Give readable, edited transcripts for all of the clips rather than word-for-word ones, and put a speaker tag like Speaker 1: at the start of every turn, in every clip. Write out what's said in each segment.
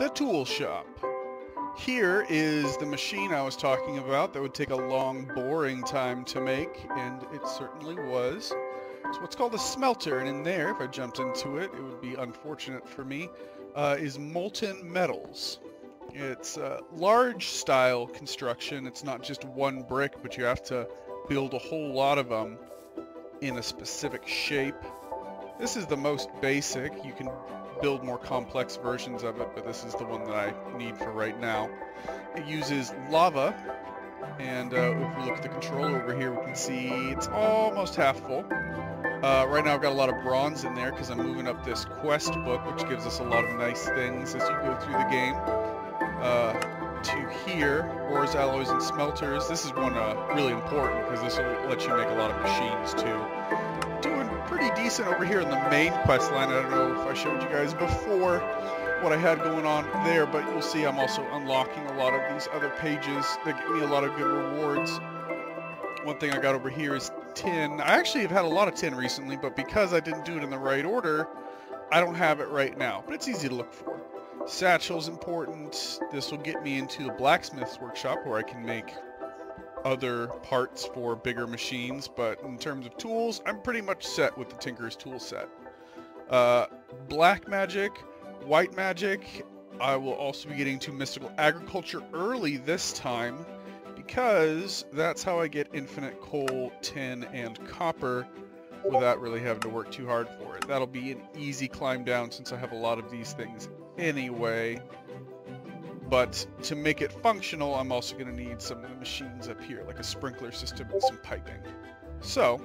Speaker 1: the tool shop. Here is the machine I was talking about that would take a long, boring time to make, and it certainly was. It's what's called a smelter, and in there, if I jumped into it, it would be unfortunate for me, is molten metals. It's a large-style construction. It's not just one brick, but you have to build a whole lot of them in a specific shape. This is the most basic. You can build more complex versions of it, but this is the one that I need for right now. It uses lava, and if we look at the controller over here, we can see it's almost half full. Right now I've got a lot of bronze in there because I'm moving up this quest book, which gives us a lot of nice things as you go through the game. To here, ores, alloys, and smelters. This is one really important because this will let you make a lot of machines too. Doing pretty decent over here in the main quest line. I don't know if I showed you guys before what I had going on there, but you'll see I'm also unlocking a lot of these other pages that give me a lot of good rewards. One thing I got over here is tin. I actually have had a lot of tin recently, but because I didn't do it in the right order, I don't have it right now, but it's easy to look for. Satchel's important. This will get me into the blacksmith's workshop where I can make other parts for bigger machines, but in terms of tools, I'm pretty much set with the Tinker's tool set. Black magic, white magic. I will also be getting to mystical agriculture early this time because that's how I get infinite coal, tin, and copper without really having to work too hard for it. That'll be an easy climb down since I have a lot of these things anyway. But to make it functional, I'm also going to need some of the machines up here, like a sprinkler system and some piping. So,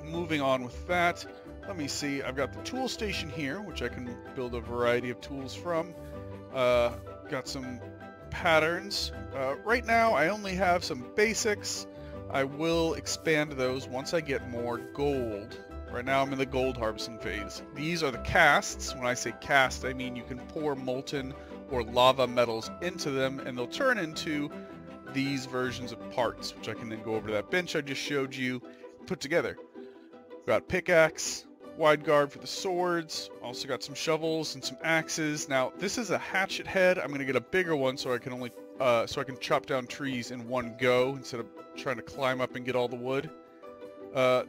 Speaker 1: moving on with that, let me see. I've got the tool station here, which I can build a variety of tools from. Got some patterns. Right now, I only have some basics. I will expand those once I get more gold. Right now I'm in the gold harvesting phase. These are the casts. When I say cast, I mean you can pour molten or lava metals into them and they'll turn into these versions of parts, which I can then go over to that bench I just showed you, put together. Got pickaxe, wide guard for the swords, also got some shovels and some axes. Now this is a hatchet head. I'm gonna get a bigger one so I can only so I can chop down trees in one go instead of trying to climb up and get all the wood.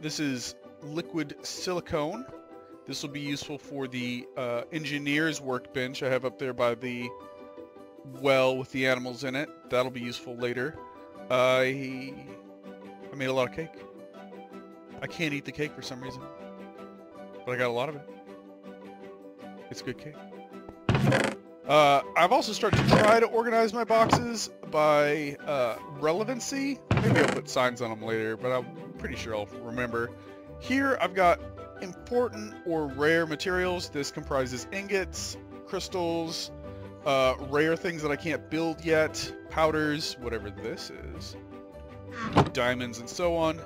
Speaker 1: This is liquid silicone. This will be useful for the engineer's workbench I have up there by the well with the animals in it. That'll be useful later. I made a lot of cake. I can't eat the cake for some reason, but I got a lot of it. It's good cake. I've also started to try to organize my boxes by relevancy. Maybe I'll put signs on them later, but I'm pretty sure I'll remember. Here I've got important or rare materials. This comprises ingots, crystals, rare things that I can't build yet, powders, whatever this is, diamonds, and so on.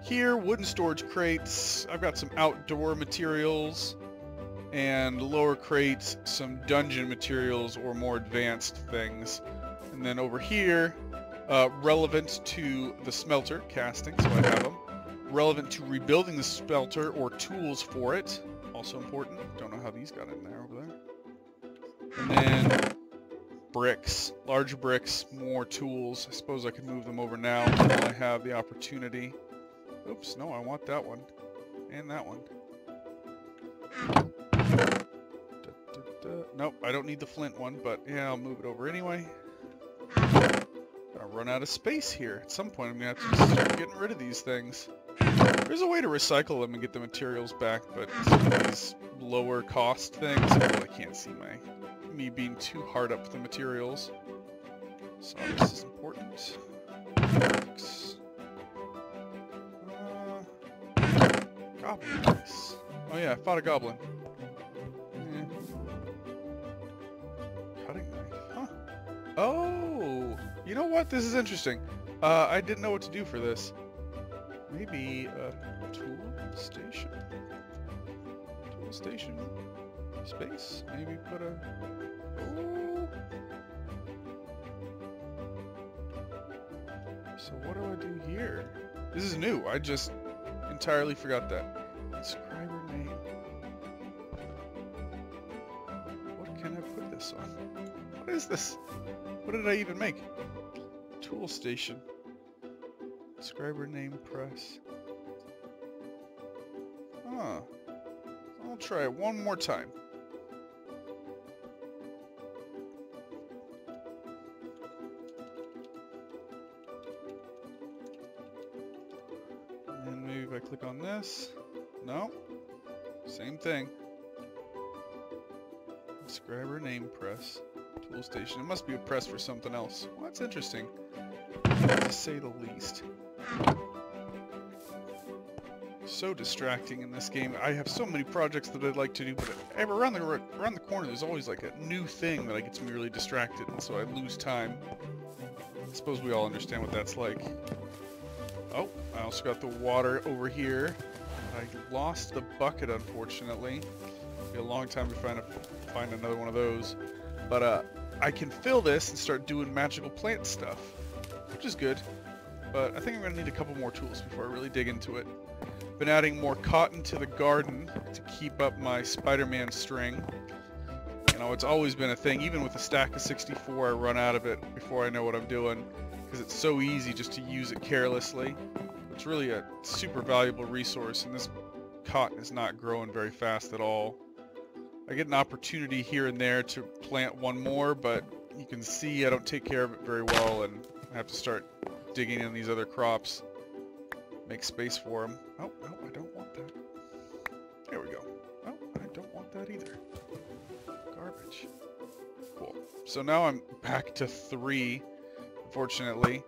Speaker 1: Here, wooden storage crates. I've got some outdoor materials, and lower crates, some dungeon materials or more advanced things. And then over here, relevant to the smelter, casting, so I have them. Relevant to rebuilding the smelter or tools for it, also important. Don't know how these got in there over there. And then bricks, large bricks, more tools. I suppose I could move them over now while I have the opportunity. Oops, no, I want that one. And that one. Nope, I don't need the flint one, but yeah, I'll move it over anyway. Gonna run out of space here. At some point I'm gonna have to start getting rid of these things. There's a way to recycle them and get the materials back, but some of these lower cost things, I really can't see me being too hard up with the materials. So this is important. Goblin dice. Oh yeah, I fought a goblin. Cutting knife, huh? Oh, you know what? This is interesting. I didn't know what to do for this. Maybe a tool station? Tool station? Space? Maybe put a... Oh! So what do I do here? This is new. I just entirely forgot that. Inscriber name. What can I put this this off. What is this? What did I even make? Tool station. Subscriber name press. Huh. I'll try it one more time. And maybe if I click on this. No. Same thing. Subscriber name press. Tool station. It must be a press for something else. Well, that's interesting. To say the least. So distracting in this game. I have so many projects that I'd like to do, but around the corner there's always like a new thing that gets me really distracted, and so I lose time. I suppose we all understand what that's like. Oh, I also got the water over here. I lost the bucket, unfortunately. It'll be a long time to find another one of those. But I can fill this and start doing magical plant stuff, which is good. But I think I'm going to need a couple more tools before I really dig into it. Been adding more cotton to the garden to keep up my Spider-Man string. You know, it's always been a thing. Even with a stack of 64, I run out of it before I know what I'm doing, because it's so easy just to use it carelessly. It's really a super valuable resource, and this cotton is not growing very fast at all. I get an opportunity here and there to plant one more, but you can see I don't take care of it very well, and I have to start digging in these other crops. Make space for them. Oh, no, I don't want that. There we go. Oh, I don't want that either. Garbage. Cool. So now I'm back to 3, unfortunately.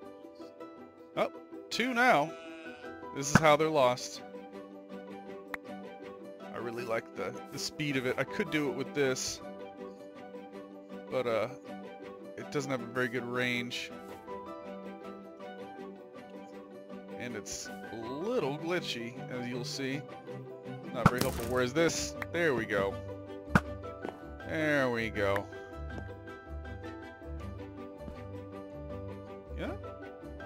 Speaker 1: Oh, 2 now. This is how they're lost. I really like the speed of it. I could do it with this, but it doesn't have a very good range. And it's a little glitchy, as you'll see. Not very helpful. Whereas this, there we go. There we go. Yeah,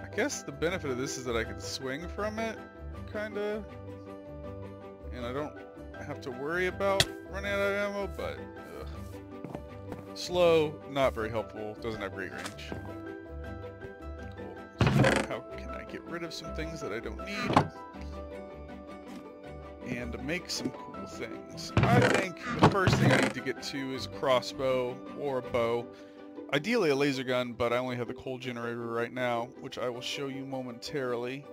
Speaker 1: I guess the benefit of this is that I can swing from it, kinda. And I don't have to worry about running out of ammo, but slow, not very helpful, doesn't have great range. Cool. So how can I get rid of some things that I don't need? And to make some cool things. I think the first thing I need to get to is a crossbow or a bow. Ideally a laser gun, but I only have the coal generator right now, which I will show you momentarily.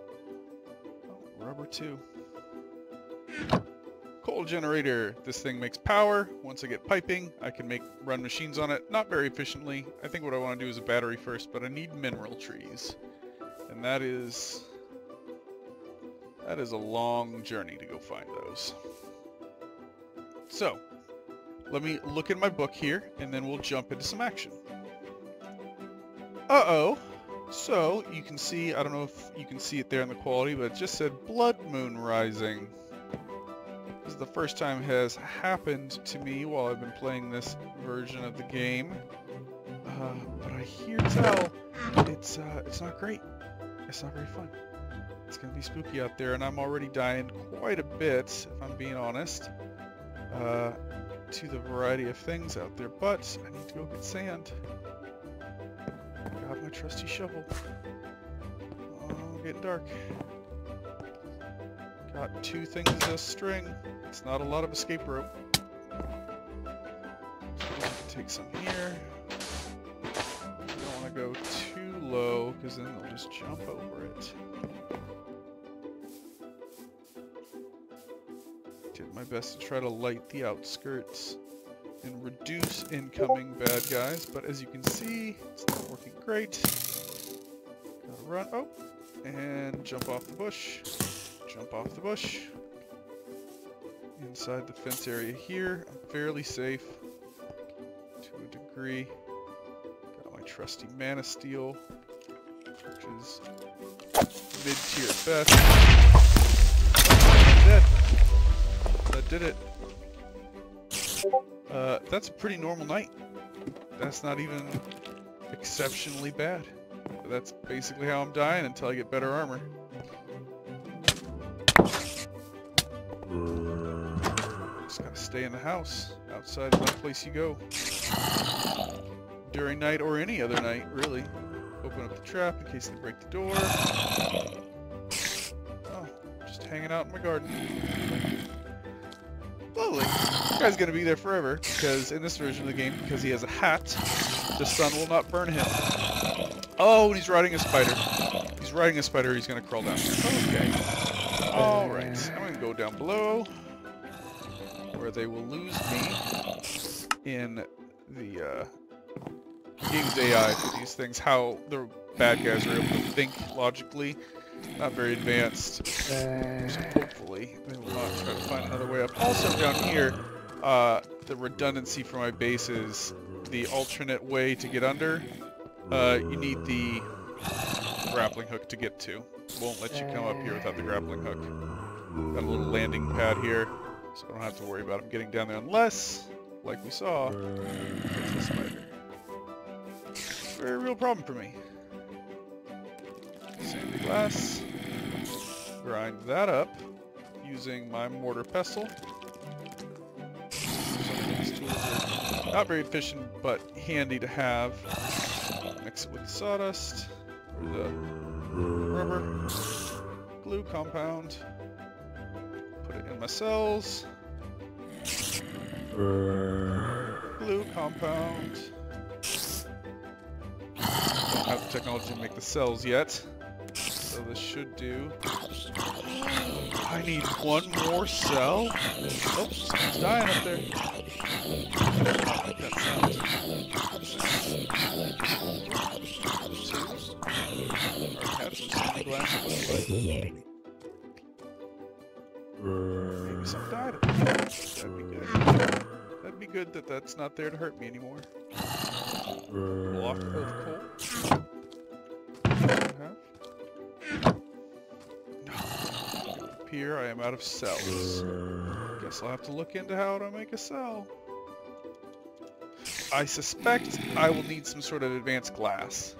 Speaker 1: Oh, rubber too. Coal generator. This thing makes power. Once I get piping, I can run machines on it. Not very efficiently. I think what I want to do is a battery first, but I need mineral trees. And that is a long journey to go find those. So, let me look in my book here, and then we'll jump into some action. Uh-oh. So, you can see, I don't know if you can see it there in the quality, but it just said Blood Moon Rising. This is the first time it has happened to me while I've been playing this version of the game. But I hear tell it's not great. It's not very fun. It's gonna be spooky out there, and I'm already dying quite a bit, if I'm being honest, to the variety of things out there. But I need to go get sand. Got my trusty shovel. Oh, getting dark. Got 2 things as a string. It's not a lot of escape rope. So take some here. Don't want to go too low, because then they'll just jump over it. Did my best to try to light the outskirts and reduce incoming bad guys, but as you can see, it's not working great. Gotta run. Oh, and jump off the bush. Jump off the bush. Inside the fence area here, I'm fairly safe to a degree. Got my trusty mana steel, which is mid-tier at best. Oh, I'm dead. That did it. That's a pretty normal night. That's not even exceptionally bad. But that's basically how I'm dying until I get better armor. Just gotta stay in the house. Outside is no place you go. during night or any other night, really. Open up the trap in case they break the door. Oh, just hanging out in my garden. Lovely. This guy's gonna be there forever, because in this version of the game, because he has a hat, the sun will not burn him. Oh, and he's riding a spider. He's riding a spider, he's gonna crawl down here. Okay. Alright, I'm gonna go down below, where they will lose me in the game's AI for these things, how the bad guys are able to think logically. Not very advanced. So hopefully they will not try to find another way up. Also down here, the redundancy for my base is the alternate way to get under. You need the grappling hook to get to. Won't let you come up here without the grappling hook. Got a little landing pad here, so I don't have to worry about him getting down there unless, like we saw, it's the spider. Very real problem for me. Sandy glass. Grind that up using my mortar pestle. Some of these tools are not very efficient, but handy to have. Mix it with sawdust, or the rubber, glue compound. Put it in my cells. Glue compound. Don't have the technology to make the cells yet, so this should do. I need one more cell. Oh, someone's dying up there. I like that sound. Have some sandy glass. Maybe some died. That'd be good. That'd be good that that's not there to hurt me anymore. Block of coal. Here I am out of cells. Guess I'll have to look into how to make a cell. I suspect I will need some sort of advanced glass.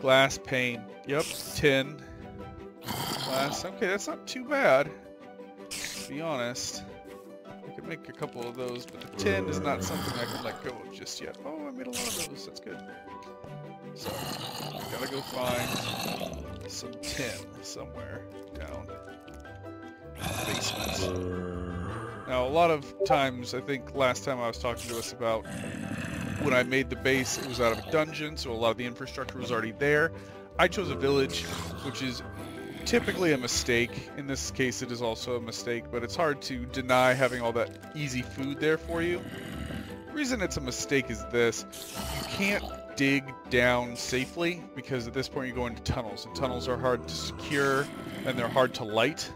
Speaker 1: Glass, pane, yep, tin. Glass, okay, that's not too bad, to be honest. I could make a couple of those, but the tin is not something I can let go of just yet. Oh, I made a lot of those, that's good. So, gotta go find some tin somewhere down in the basement. Now, a lot of times, I think last time I was talking to us about when I made the base, it was out of a dungeon, so a lot of the infrastructure was already there. I chose a village, which is typically a mistake. In this case, it is also a mistake, but it's hard to deny having all that easy food there for you. The reason it's a mistake is this: you can't dig down safely, because at this point you go into tunnels, and tunnels are hard to secure, and they're hard to light.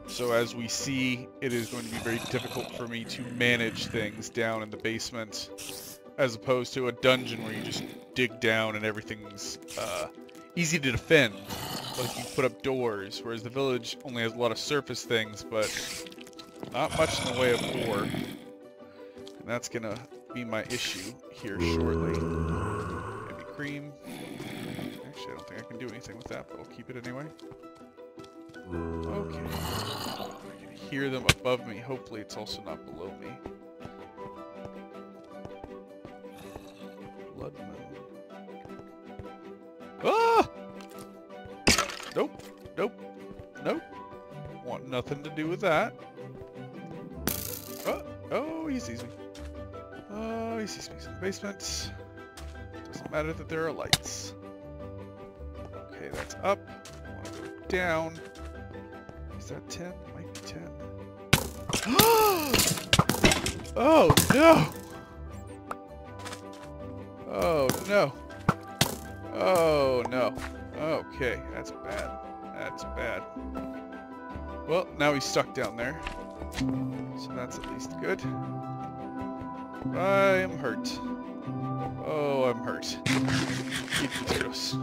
Speaker 1: So as we see, it is going to be very difficult for me to manage things down in the basement, as opposed to a dungeon where you just dig down and everything's easy to defend. Like you put up doors, whereas the village only has a lot of surface things, but not much in the way of ore. And that's gonna be my issue here shortly. Maybe cream. Actually, I don't think I can do anything with that, but I'll keep it anyway. Okay. I can hear them above me. Hopefully it's also not below me. Blood moon. Ah! Nope. Nope. Nope. Want nothing to do with that. Oh, oh, he sees me. Oh, he sees me. He's in the basement. Doesn't matter that there are lights. Okay, that's up. I want to go down. Is that 10? It might be 10. Oh, no! Oh, no. Oh, no. Okay, that's bad. That's bad. Well, now he's stuck down there. So that's at least good. I am hurt. Oh, I'm hurt. Eat potatoes. Oh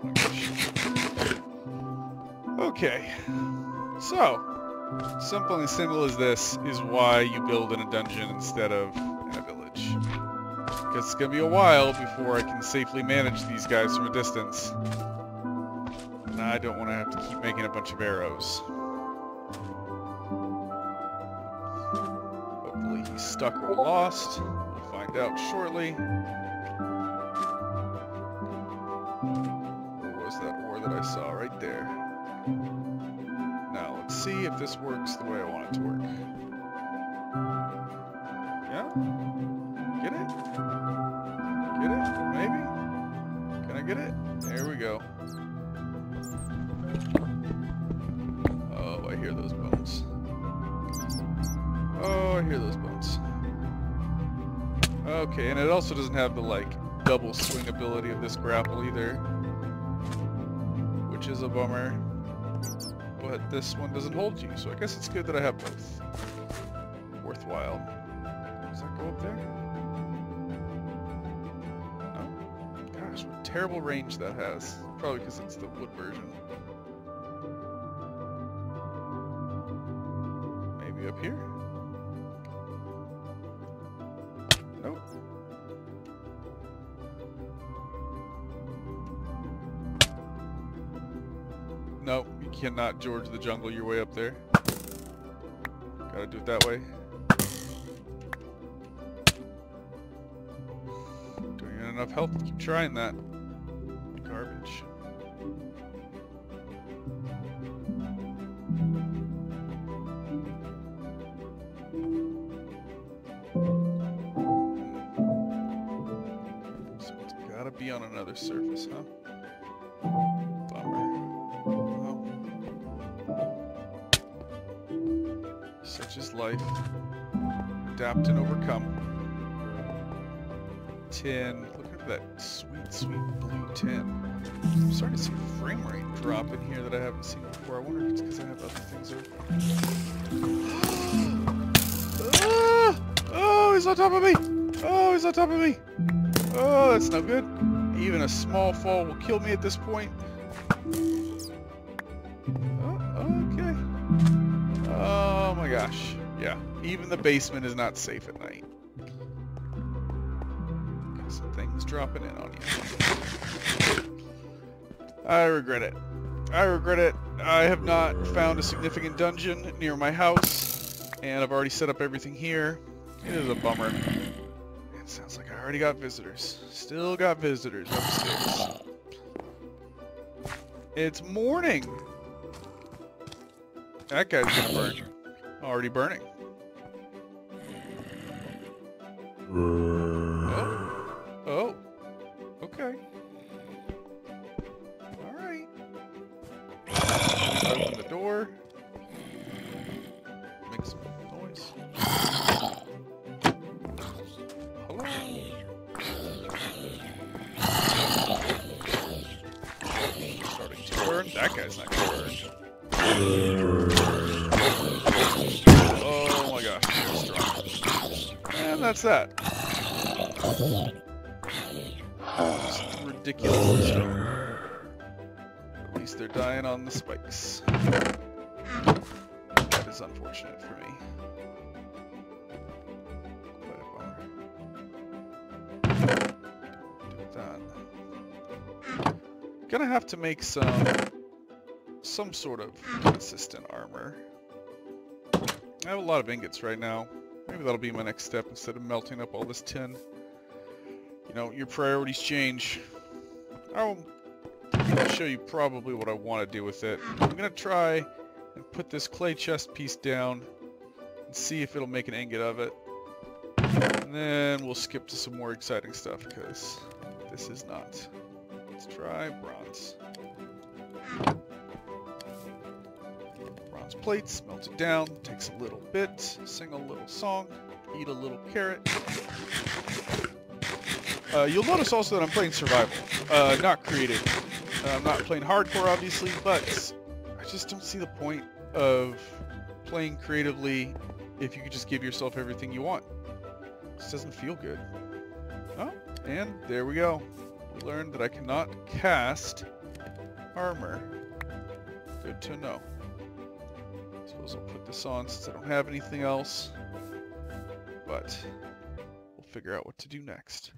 Speaker 1: my gosh. Okay. So, something as simple as this is why you build in a dungeon instead of in a village. Because it's going to be a while before I can safely manage these guys from a distance. And I don't want to have to keep making a bunch of arrows. Hopefully he's stuck or lost. We'll find out shortly. Where was that ore that I saw? Right there. Now, let's see if this works the way I want it to work. Yeah? Get it? Get it? Maybe? Can I get it? There we go. Oh, I hear those bones. Oh, I hear those bones. Okay, and it also doesn't have the, like, double swing ability of this grapple either. Which is a bummer. But this one doesn't hold you, so I guess it's good that I have both. Worthwhile. Does that go up there? No? Gosh, what terrible range that has. Probably because it's the wood version. Maybe up here? Nope. Nope, you cannot George the Jungle your way up there. Gotta do it that way. Doing it enough health to keep trying that. Garbage. So it's gotta be on another surface, huh? Bummer. Well, such is life. Adapt and overcome. Tin. Look at that sweet, sweet blue tin. I'm starting to see frame rate drop in here that I haven't seen before. I wonder if it's because I have other things open. Ah! Oh, he's on top of me! Oh, he's on top of me! Oh, that's no good. Even a small fall will kill me at this point. Oh, okay. Oh my gosh. Yeah, even the basement is not safe at night. Got some things dropping in on you. I regret it. I regret it. I have not found a significant dungeon near my house, and I've already set up everything here. It is a bummer. It sounds like I already got visitors. Still got visitors upstairs. It's morning. That guy's gonna burn. Already burning. Oh. Oh. Okay. Alright. Open the door. Make some noise. Hello? Starting to burn. That guy's not gonna burn. Oh my gosh, he's strong. And that's that. Just ridiculously strong. At least they're dying on the spikes. That is unfortunate for me. Quite a bummer. Do that. Gonna have to make some sort of consistent armor. I have a lot of ingots right now. Maybe that'll be my next step instead of melting up all this tin. You know, your priorities change. I'll show you probably what I want to do with it. I'm gonna try and put this clay chest piece down and see if it'll make an ingot of it. And then we'll skip to some more exciting stuff because this is not. Let's try bronze. Bronze plates, melt it down, takes a little bit, sing a little song, eat a little carrot. You'll notice also that I'm playing survival, not creative. I'm not playing hardcore, obviously, but I just don't see the point of playing creatively if you could just give yourself everything you want. It just doesn't feel good. Oh, and there we go. We learned that I cannot cast armor. Good to know. I suppose I'll put this on since I don't have anything else, but we'll figure out what to do next.